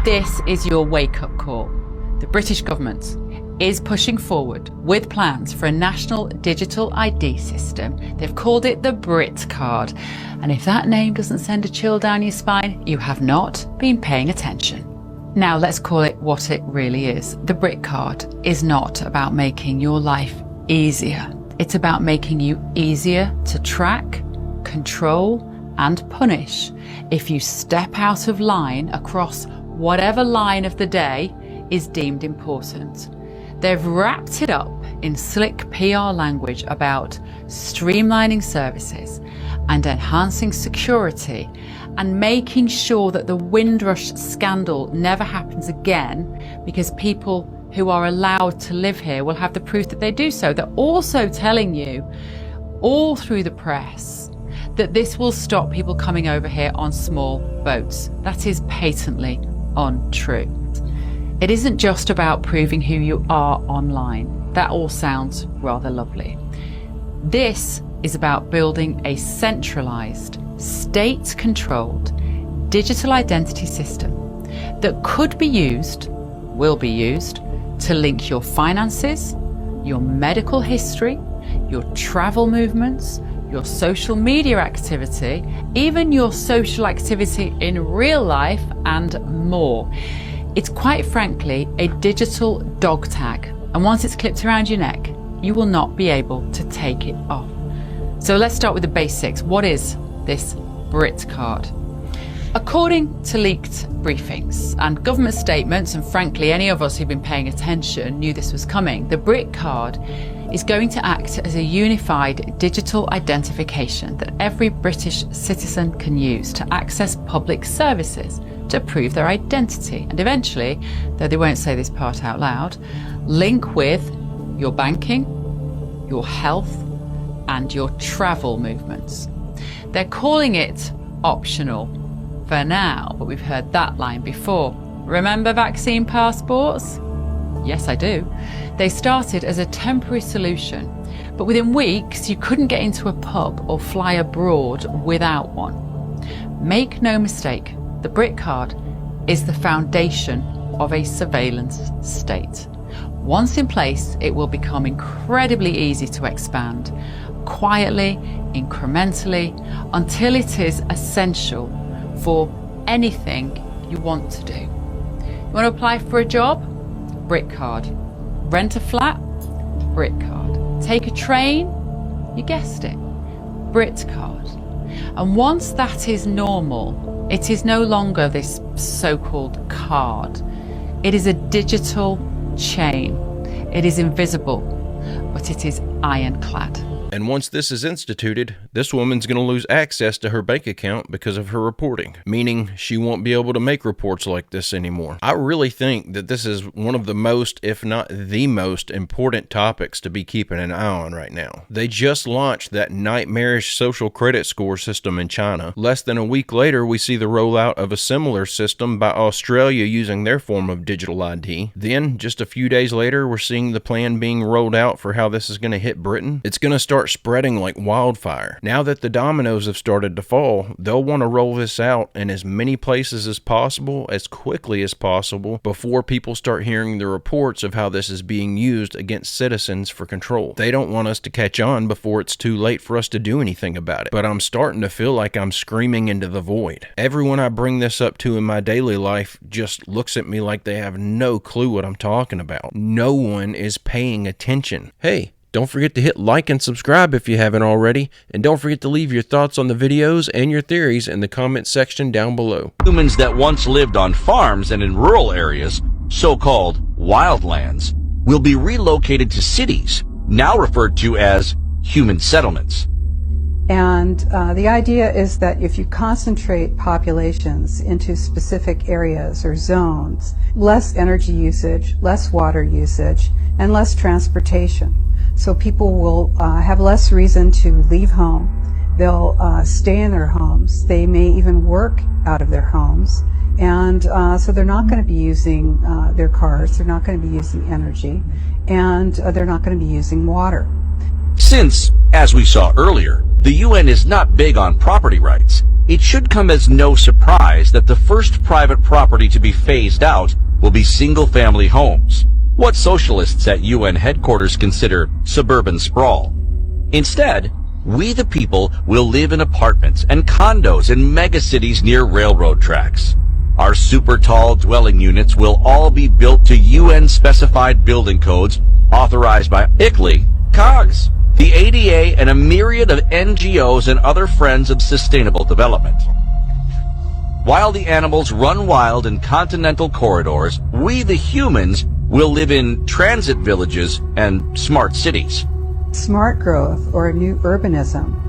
This is your wake-up call. The British government is pushing forward with plans for a national digital ID system. They've called it the Brit Card. And if that name doesn't send a chill down your spine, you have not been paying attention. Now let's call it what it really is. The Brit Card is not about making your life easier. It's about making you easier to track, control, and punish if you step out of line across whatever line of the day is deemed important. They've wrapped it up in slick PR language about streamlining services and enhancing security and making sure that the Windrush scandal never happens again, because people who are allowed to live here will have the proof that they do so. They're also telling you all through the press that this will stop people coming over here on small boats. That is patently untrue. It isn't just about proving who you are online. That all sounds rather lovely. This is about building a centralized, state-controlled digital identity system that could be used, will be used, to link your finances, your medical history, your travel movements, your social media activity, even your social activity in real life, and more. It's quite frankly a digital dog tag, and once it's clipped around your neck, you will not be able to take it off. So let's start with the basics. What is this Brit Card? According to leaked briefings and government statements, and frankly any of us who've been paying attention knew this was coming, the Brit Card is going to act as a unified digital identification that every British citizen can use to access public services, to prove their identity, and eventually, though they won't say this part out loud, link with your banking, your health, and your travel movements. They're calling it optional for now, but we've heard that line before. Remember vaccine passports? Yes, I do. They started as a temporary solution, but within weeks you couldn't get into a pub or fly abroad without one. Make no mistake, the Brit Card is the foundation of a surveillance state. Once in place, it will become incredibly easy to expand, quietly, incrementally, until it is essential for anything you want to do. You want to apply for a job? Brit Card. Rent a flat? Brit Card. Take a train? You guessed it. Brit Card. And once that is normal, it is no longer this so-called card. It is a digital chain. It is invisible, but it is ironclad. And once this is instituted, this woman's going to lose access to her bank account because of her reporting, meaning she won't be able to make reports like this anymore. I really think that this is one of the most, if not the most, important topics to be keeping an eye on right now. They just launched that nightmarish social credit score system in China. Less than a week later, we see the rollout of a similar system by Australia using their form of digital ID. Then, just a few days later, we're seeing the plan being rolled out for how this is going to hit Britain. It's going to start spreading like wildfire. Now that the dominoes have started to fall, they'll want to roll this out in as many places as possible, as quickly as possible, before people start hearing the reports of how this is being used against citizens for control. They don't want us to catch on before it's too late for us to do anything about it. But I'm starting to feel like I'm screaming into the void. Everyone I bring this up to in my daily life just looks at me like they have no clue what I'm talking about. No one is paying attention. Hey, don't forget to hit like and subscribe if you haven't already, and don't forget to leave your thoughts on the videos and your theories in the comment section down below. Humans that once lived on farms and in rural areas, so-called wildlands, will be relocated to cities, now referred to as human settlements. And the idea is that if you concentrate populations into specific areas or zones, less energy usage, less water usage, and less transportation. So people will have less reason to leave home. They'll stay in their homes. They may even work out of their homes. And so they're not going to be using their cars. They're not going to be using energy. And they're not going to be using water. Since, as we saw earlier, the UN is not big on property rights, It should come as no surprise that the first private property to be phased out will be single-family homes, what socialists at UN headquarters consider suburban sprawl. Instead, we the people will live in apartments and condos in megacities near railroad tracks. Our super tall dwelling units will all be built to UN-specified building codes authorized by ICLEI, COGS, the ADA, and a myriad of NGOs and other friends of sustainable development. While the animals run wild in continental corridors, we the humans will live in transit villages and smart cities. Smart growth, or new urbanism,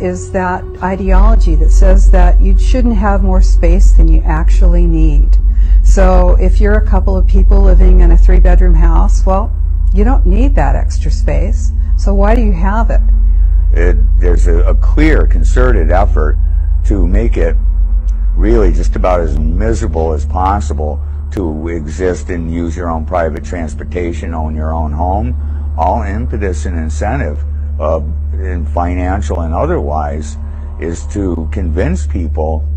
is that ideology that says that you shouldn't have more space than you actually need. So if you're a couple of people living in a 3-bedroom house, well, you don't need that extra space. So why do you have it? There's a clear, concerted effort to make it really just about as miserable as possible to exist and use your own private transportation, own your own home. All impetus and incentive, in financial and otherwise, is to convince people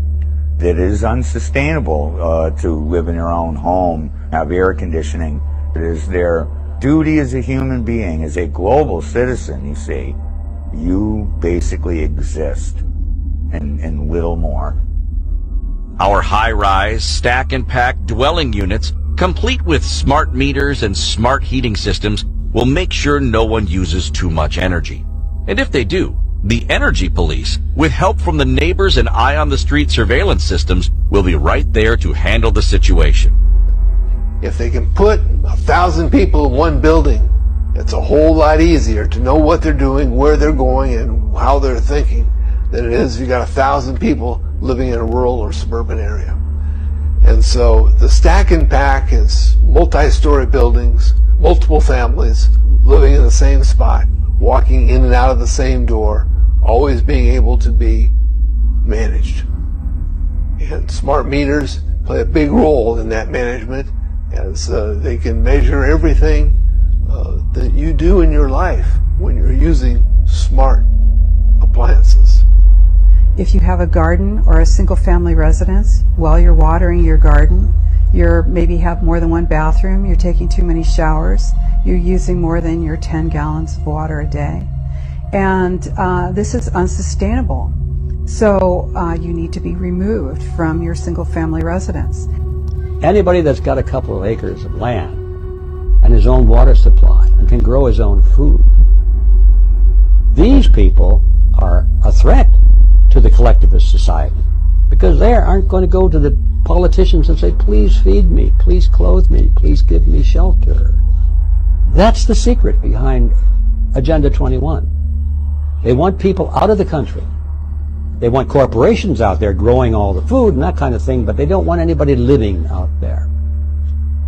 that it is unsustainable to live in your own home, have air conditioning. It is their duty as a human being, as a global citizen, you see. You basically exist, and little more. Our high-rise, stack-and-pack dwelling units, complete with smart meters and smart heating systems, will make sure no one uses too much energy. And if they do, the energy police, with help from the neighbors and eye-on-the-street surveillance systems, will be right there to handle the situation. If they can put 1,000 people in one building, it's a whole lot easier to know what they're doing, where they're going, and how they're thinking than it is if you got 1,000 people living in a rural or suburban area. And so the stack and pack is multi-story buildings, multiple families living in the same spot, walking in and out of the same door, always being able to be managed. And smart meters play a big role in that management, as they can measure everything that you do in your life when you're using smart appliances. If you have a garden or a single-family residence, while you're watering your garden, you maybe have more than one bathroom, you're taking too many showers, you're using more than your 10 gallons of water a day. And this is unsustainable. So you need to be removed from your single-family residence. Anybody that's got a couple of acres of land and his own water supply and can grow his own food, these people are a threat to the collectivist society, because they aren't going to go to the politicians and say, please feed me, please clothe me, please give me shelter. That's the secret behind Agenda 21. They want people out of the country. They want corporations out there growing all the food and that kind of thing, but they don't want anybody living out there.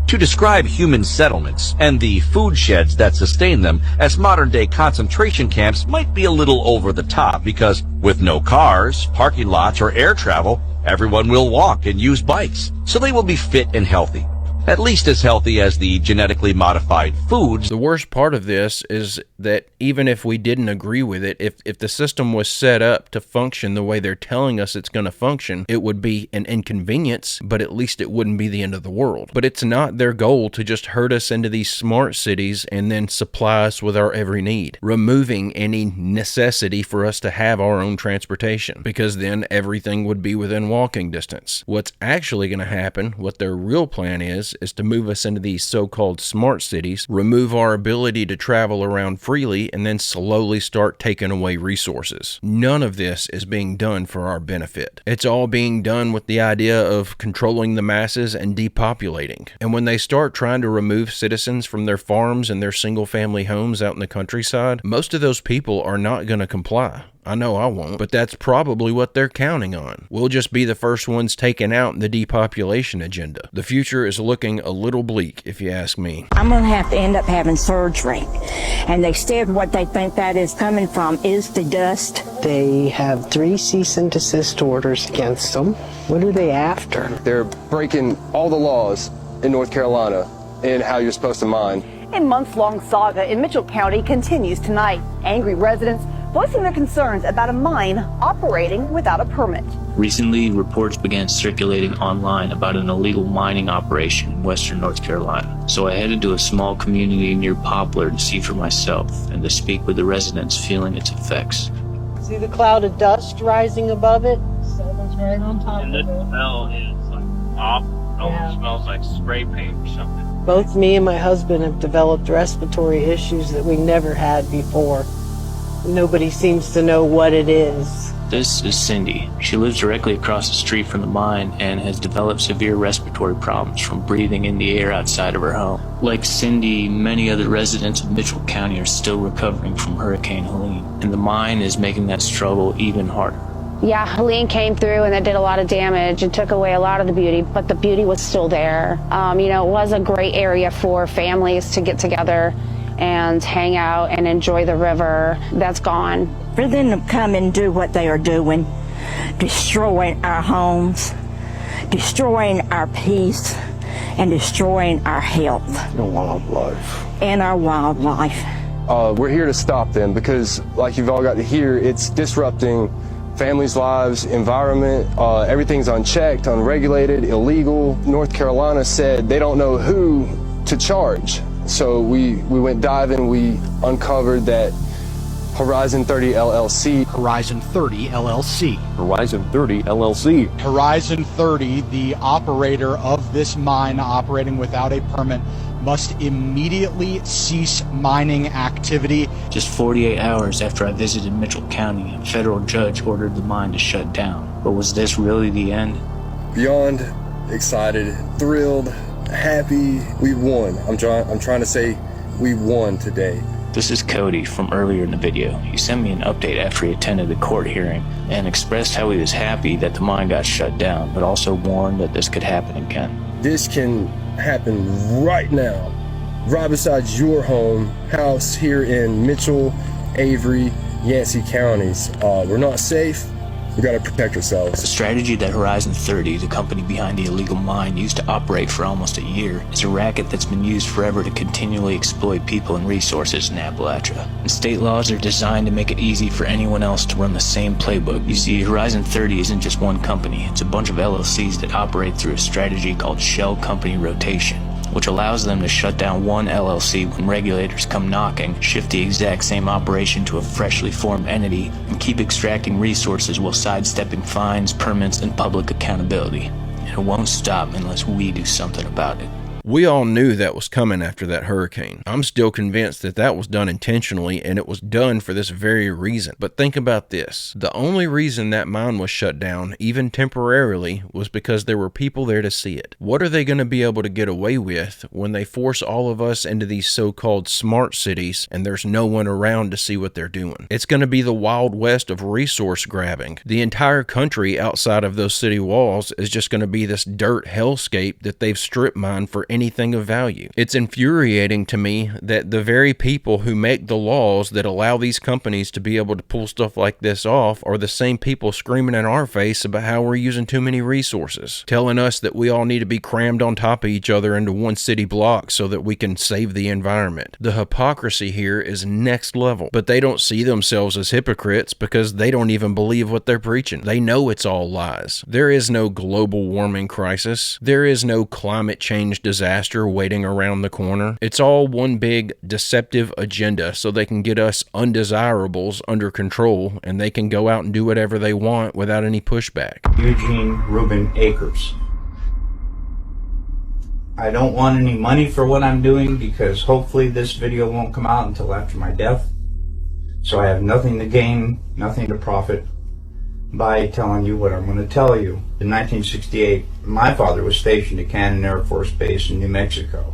To describe human settlements and the food sheds that sustain them as modern-day concentration camps might be a little over the top, because with no cars, parking lots, or air travel, everyone will walk and use bikes, so they will be fit and healthy. At least as healthy as the genetically modified foods. The worst part of this is that even if we didn't agree with it, if the system was set up to function the way they're telling us it's going to function, it would be an inconvenience, but at least it wouldn't be the end of the world. But it's not their goal to just herd us into these smart cities and then supply us with our every need, removing any necessity for us to have our own transportation, because then everything would be within walking distance. What's actually going to happen, what their real plan is to move us into these so-called smart cities, remove our ability to travel around freely, and then slowly start taking away resources. None of this is being done for our benefit. It's all being done with the idea of controlling the masses and depopulating. And when they start trying to remove citizens from their farms and their single-family homes out in the countryside, most of those people are not going to comply. I know I won't, but that's probably what they're counting on. We'll just be the first ones taken out in the depopulation agenda. The future is looking a little bleak, if you ask me. I'm going to have to end up having surgery. And they said what they think that is coming from is the dust. They have 3 cease and desist orders against them. What are they after? They're breaking all the laws in North Carolina in how you're supposed to mine. A month-long saga in Mitchell County continues tonight. Angry residents voicing their concerns about a mine operating without a permit. Recently, reports began circulating online about an illegal mining operation in western North Carolina. So I headed to a small community near Poplar to see for myself and to speak with the residents feeling its effects. See the cloud of dust rising above it? Someone's right on top of it. And the smell is like awful. It almost smells like spray paint or something. Both me and my husband have developed respiratory issues that we never had before. Nobody seems to know what it is. This is Cindy. She lives directly across the street from the mine and has developed severe respiratory problems from breathing in the air outside of her home. Like Cindy, many other residents of Mitchell County are still recovering from Hurricane Helene, and the mine is making that struggle even harder. Yeah, Helene came through and it did a lot of damage and took away a lot of the beauty, but the beauty was still there. It was a great area for families to get together and hang out and enjoy the river. That's gone. For them to come and do what they are doing, destroying our homes, destroying our peace, and destroying our health. And wildlife. And our wildlife. We're here to stop them because, like you've all got to hear, it's disrupting families' lives, environment, everything's unchecked, unregulated, illegal. North Carolina said they don't know who to charge. So we went diving, we uncovered that Horizon 30 LLC. Horizon 30 LLC. Horizon 30 LLC. Horizon 30, the operator of this mine operating without a permit, must immediately cease mining activity. Just 48 hours after I visited Mitchell County, a federal judge ordered the mine to shut down. But was this really the end? Beyond excited, thrilled, happy, we won. I'm trying to say we won today. This is Cody from earlier in the video. He sent me an update after he attended the court hearing and expressed how he was happy that the mine got shut down, but also warned that this could happen again. This can happen right now, right beside your house here in Mitchell, Avery, Yancey counties. We're not safe. We gotta protect ourselves. The strategy that Horizon 30, the company behind the illegal mine, used to operate for almost a year is a racket that's been used forever to continually exploit people and resources in Appalachia. And state laws are designed to make it easy for anyone else to run the same playbook. You see, Horizon 30 isn't just one company, it's a bunch of LLCs that operate through a strategy called shell company rotation, which allows them to shut down one LLC when regulators come knocking, shift the exact same operation to a freshly formed entity, and keep extracting resources while sidestepping fines, permits, and public accountability. And it won't stop unless we do something about it. We all knew that was coming after that hurricane. I'm still convinced that that was done intentionally, and it was done for this very reason. But think about this. The only reason that mine was shut down, even temporarily, was because there were people there to see it. What are they going to be able to get away with when they force all of us into these so-called smart cities and there's no one around to see what they're doing? It's going to be the Wild West of resource grabbing. The entire country outside of those city walls is just going to be this dirt hellscape that they've strip mined for anything of value. It's infuriating to me that the very people who make the laws that allow these companies to be able to pull stuff like this off are the same people screaming in our face about how we're using too many resources, telling us that we all need to be crammed on top of each other into one city block so that we can save the environment. The hypocrisy here is next level, but they don't see themselves as hypocrites because they don't even believe what they're preaching. They know it's all lies. There is no global warming crisis. There is no climate change disaster waiting around the corner. It's all one big deceptive agenda so they can get us undesirables under control and they can go out and do whatever they want without any pushback. Eugene Reuben Akers. I don't want any money for what I'm doing because hopefully this video won't come out until after my death. So I have nothing to gain, nothing to profit by telling you what I'm going to tell you. In 1968, my father was stationed at Cannon Air Force Base in New Mexico.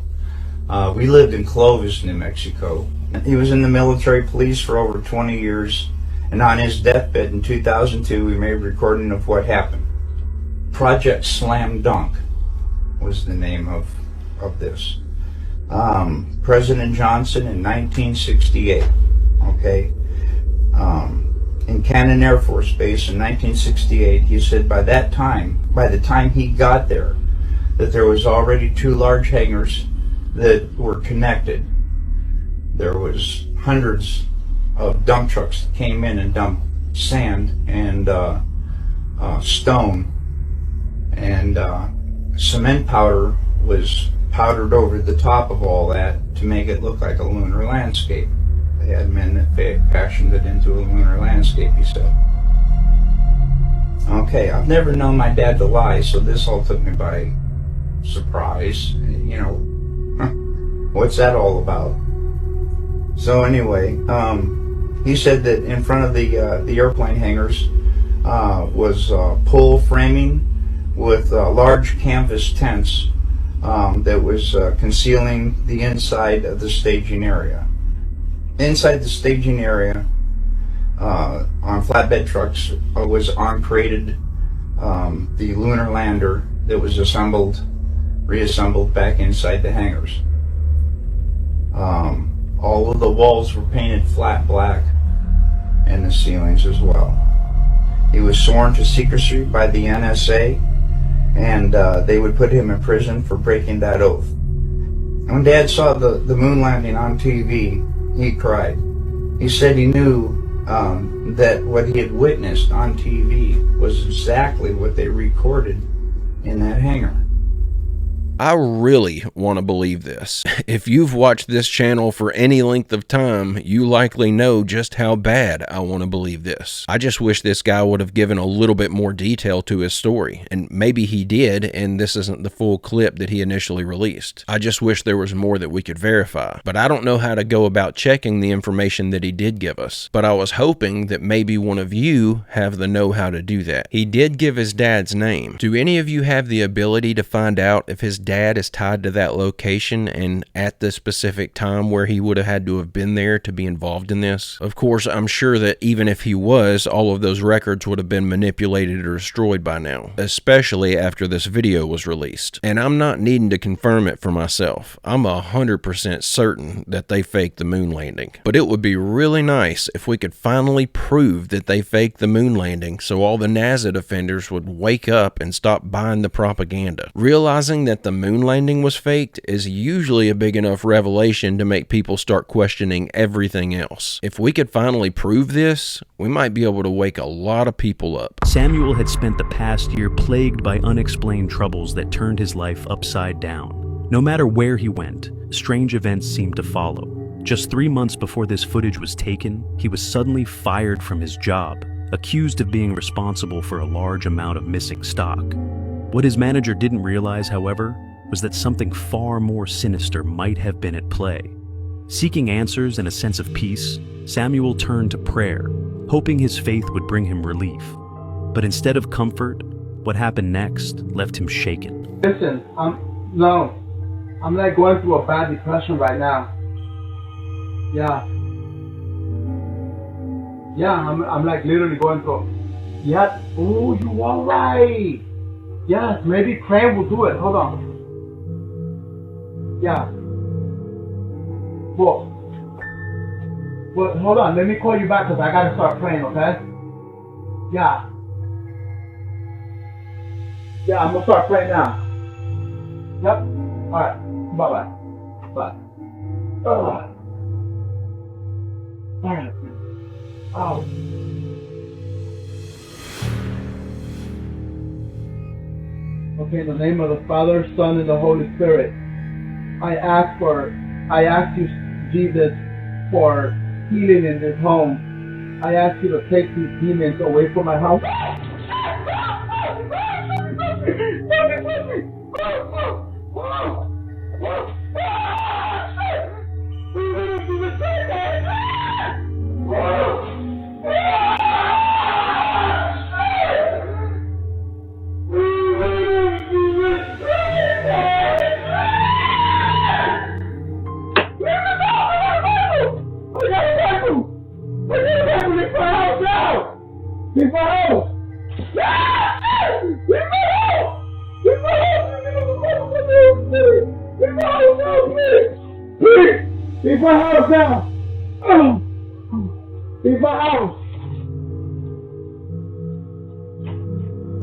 We lived in Clovis, New Mexico. He was in the military police for over 20 years, and on his deathbed in 2002, we made a recording of what happened. Project Slam Dunk was the name of this. President Johnson in 1968, okay? In Cannon Air Force Base in 1968, he said by the time he got there, that there was already 2 large hangars that were connected. There was hundreds of dump trucks that came in and dumped sand and stone, and cement powder was powdered over the top of all that to make it look like a lunar landscape. They had men that fashioned it into a lunar landscape, he said. Okay, I've never known my dad to lie, so this all took me by surprise. You know, what's that all about? So anyway, he said that in front of the airplane hangars was pole framing with large canvas tents that was concealing the inside of the staging area. Inside the staging area, on flatbed trucks, was created the lunar lander that was reassembled back inside the hangars. All of the walls were painted flat black, and the ceilings as well. He was sworn to secrecy by the NSA, and they would put him in prison for breaking that oath. When Dad saw the moon landing on TV, he cried. He said he knew that what he had witnessed on TV was exactly what they recorded in that hangar. I really want to believe this. If you've watched this channel for any length of time, you likely know just how bad I want to believe this. I just wish this guy would have given a little bit more detail to his story, and maybe he did, and this isn't the full clip that he initially released. I just wish there was more that we could verify, but I don't know how to go about checking the information that he did give us. But I was hoping that maybe one of you have the know-how to do that. He did give his dad's name. Do any of you have the ability to find out if his dad is tied to that location and at the specific time where he would have had to have been there to be involved in this? Of course, I'm sure that even if he was, all of those records would have been manipulated or destroyed by now, especially after this video was released. And I'm not needing to confirm it for myself. I'm 100% certain that they faked the moon landing. But it would be really nice if we could finally prove that they faked the moon landing, so all the NASA defenders would wake up and stop buying the propaganda. Realizing that the moon landing was faked is usually a big enough revelation to make people start questioning everything else. If we could finally prove this, we might be able to wake a lot of people up. Samuel had spent the past year plagued by unexplained troubles that turned his life upside down. No matter where he went, strange events seemed to follow. Just 3 months before this footage was taken, he was suddenly fired from his job, accused of being responsible for a large amount of missing stock. What his manager didn't realize, however, was that something far more sinister might have been at play. Seeking answers and a sense of peace, Samuel turned to prayer, hoping his faith would bring him relief. But instead of comfort, what happened next left him shaken. Listen, I'm like going through a bad depression right now. Yeah, I'm like literally going through. Yeah, oh, you all right? Yes, maybe praying will do it. Hold on. Yeah. Well, hold on. Let me call you back because I gotta start praying. Okay? Yeah. Yeah, I'm gonna start praying now. Yep. All right. Bye-bye. Bye. All right. Oh. Okay, in the name of the Father, Son, and the Holy Spirit, I ask you, Jesus, for healing in this home. I ask you to take these demons away from my house. Leave my house now! Leave my house!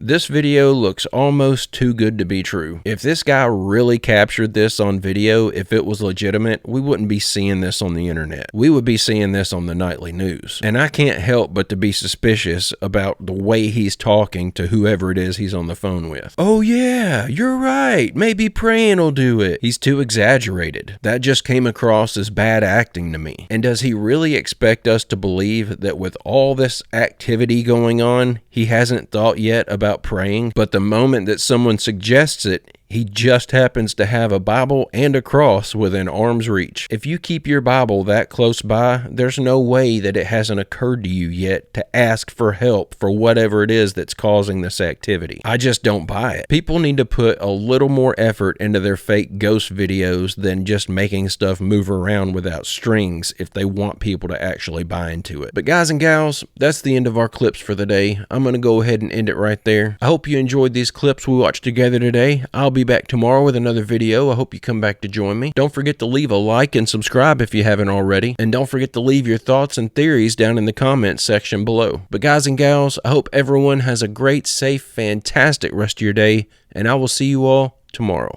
This video looks almost too good to be true. If this guy really captured this on video, if it was legitimate, we wouldn't be seeing this on the internet. We would be seeing this on the nightly news. And I can't help but to be suspicious about the way he's talking to whoever it is he's on the phone with. Oh yeah, you're right. Maybe praying will do it. He's too exaggerated. That just came across as bad acting to me. And does he really expect us to believe that with all this activity going on, he hasn't thought yet about praying? But the moment that someone suggests it, he just happens to have a Bible and a cross within arm's reach. If you keep your Bible that close by, there's no way that it hasn't occurred to you yet to ask for help for whatever it is that's causing this activity. I just don't buy it. People need to put a little more effort into their fake ghost videos than just making stuff move around without strings if they want people to actually buy into it. But guys and gals, that's the end of our clips for the day. I'm going to go ahead and end it right there. I hope you enjoyed these clips we watched together today. I'll be back tomorrow with another video. I hope you come back to join me. Don't forget to leave a like and subscribe if you haven't already. And don't forget to leave your thoughts and theories down in the comments section below. But guys and gals, I hope everyone has a great, safe, fantastic rest of your day, and I will see you all tomorrow.